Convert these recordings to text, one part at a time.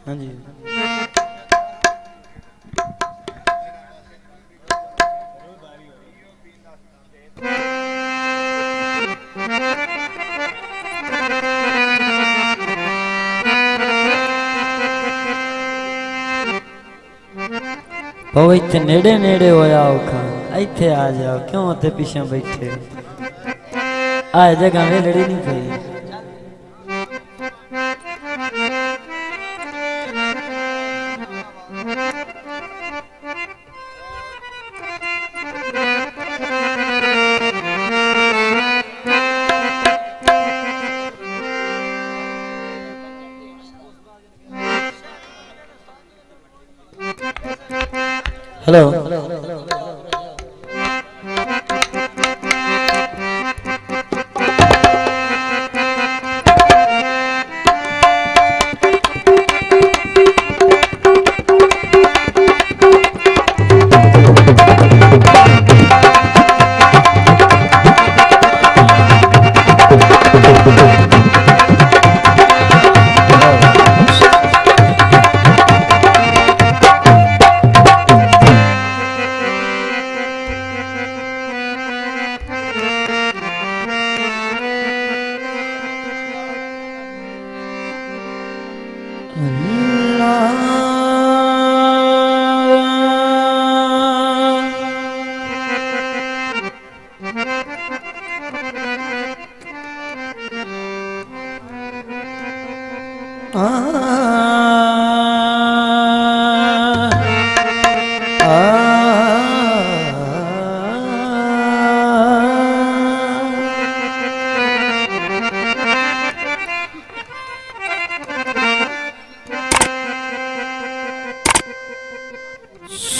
हाँ जी भाऊ इतने नेड़े नेड़े होया औखा इत्थे आ जाओ क्यों ते पीछे बैठे आ जगह में लड़ी नहीं पई हेलो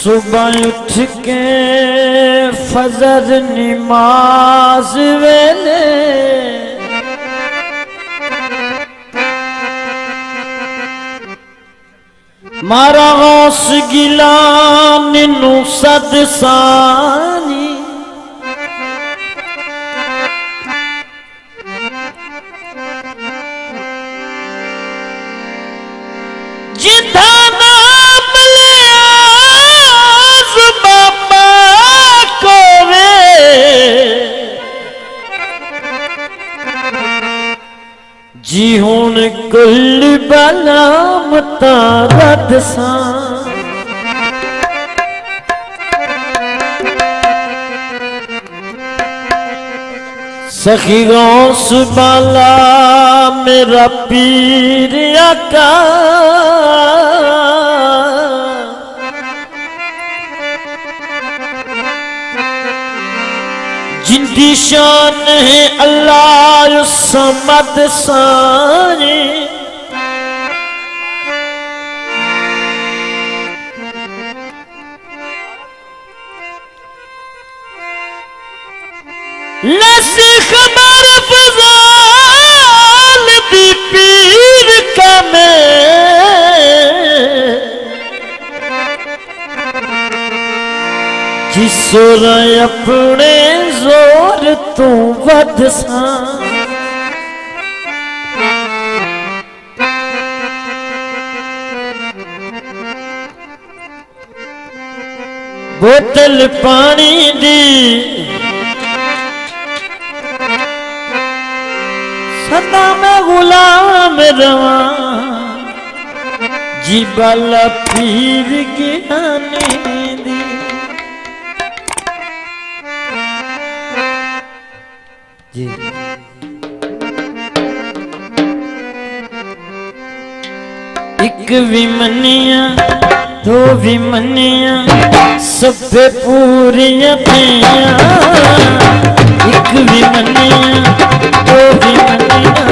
सुबह उठ के फजर नमाज वेले मारा गौस गिलान नू सदसानी जिथा जी हुन कुल बला मुतारद सा सखी गौस बाला मेरा पीर आका जिंदी शान है अल्लाह समद सारे लसी खबर फजाल दी पीर का मैं जिसोर अपने जोर तू वध सा बोतल पानी दी सदा मैं गुलाम रवा जी बाला पीर ज्ञानी दी जी एक भी मनिया दो भी मनिया सब पूरियां थिया एक भी मनिया दो भी मनिया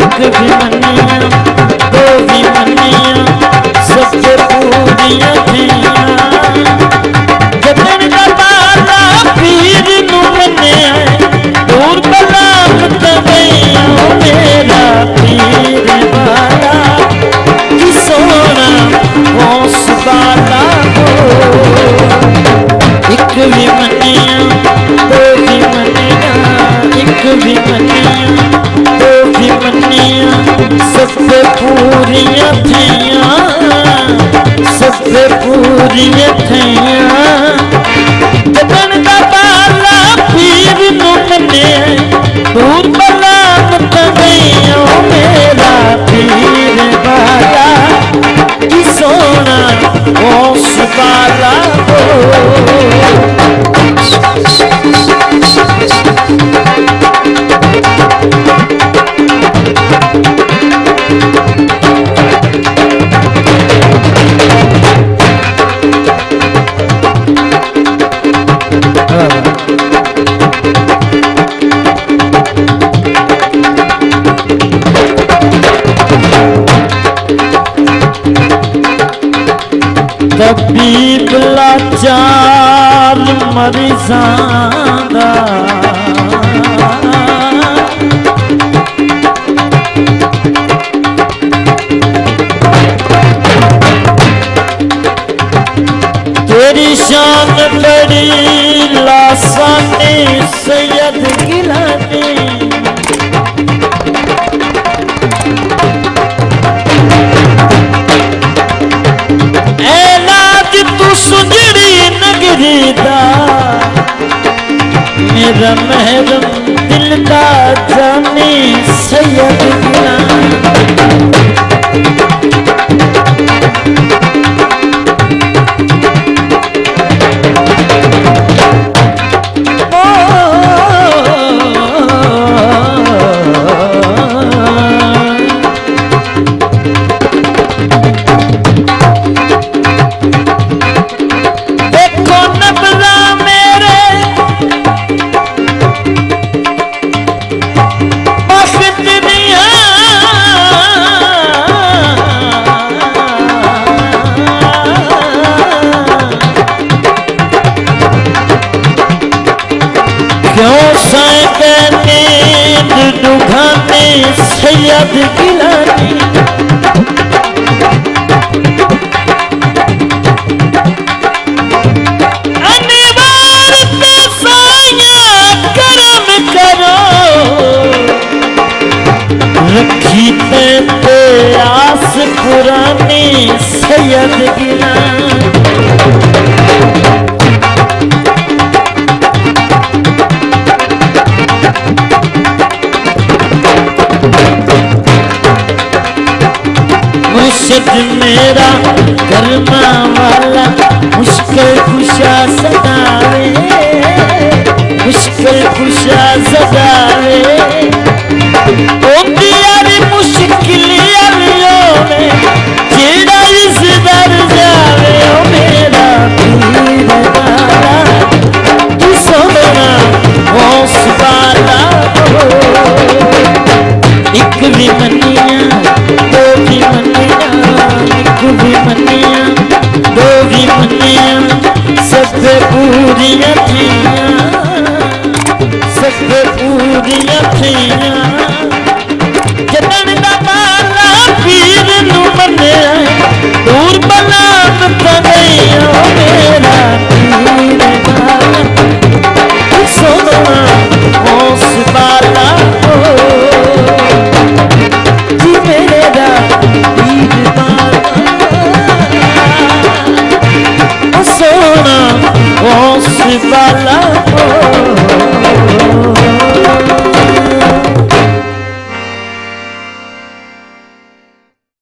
एक भी मनिया दो भी मनिया सब पूरियां थिया जतन का बाला पीर नू मनिया दूर बला मत गया मेरा पीर वाला कि सोना गौस बाला हो एक भी मनिया दो भी मनिया एक भी मनिया दो भी मनिया सब पूरियां थिया पूरियां थैयां जतन दा बाला पीर नूं मन्निया दूर बला मत गईओ मेरा पीर बाला की सोना उस बाला हो तबीब लाचार मरीज़ां दा तेरी शान बड़ी लासानी सैयद गिलानी सुजड़ी नगरी दा मेरा महरम दिल दा जानी सैयद गिलानी सैयद गिलानी अनिवार पे साया करम करो रखी ते आस पुरानी सैयद गिलानी मुर्शिद मेरा कर्मा वाला मुश्किल खुशा सदावे मुश्किल खुशा सदावे ओंदी यारी मुश्किल यारियों में जेड़ा इस दर जावे ओ मेरा पीर वाला तू सोना होश वाला हो एक भी मनिया दो भी मनिया एक भी मनिया दो भी मनिया सब पूरियां थियां सब पूरियां थियां जतन दा बाला पीर नूं मन्निया दूर बला मत गईओ मेरा पीर बाला सोना होश बाला हो जी मेरा पीर बाला सोना होश बाला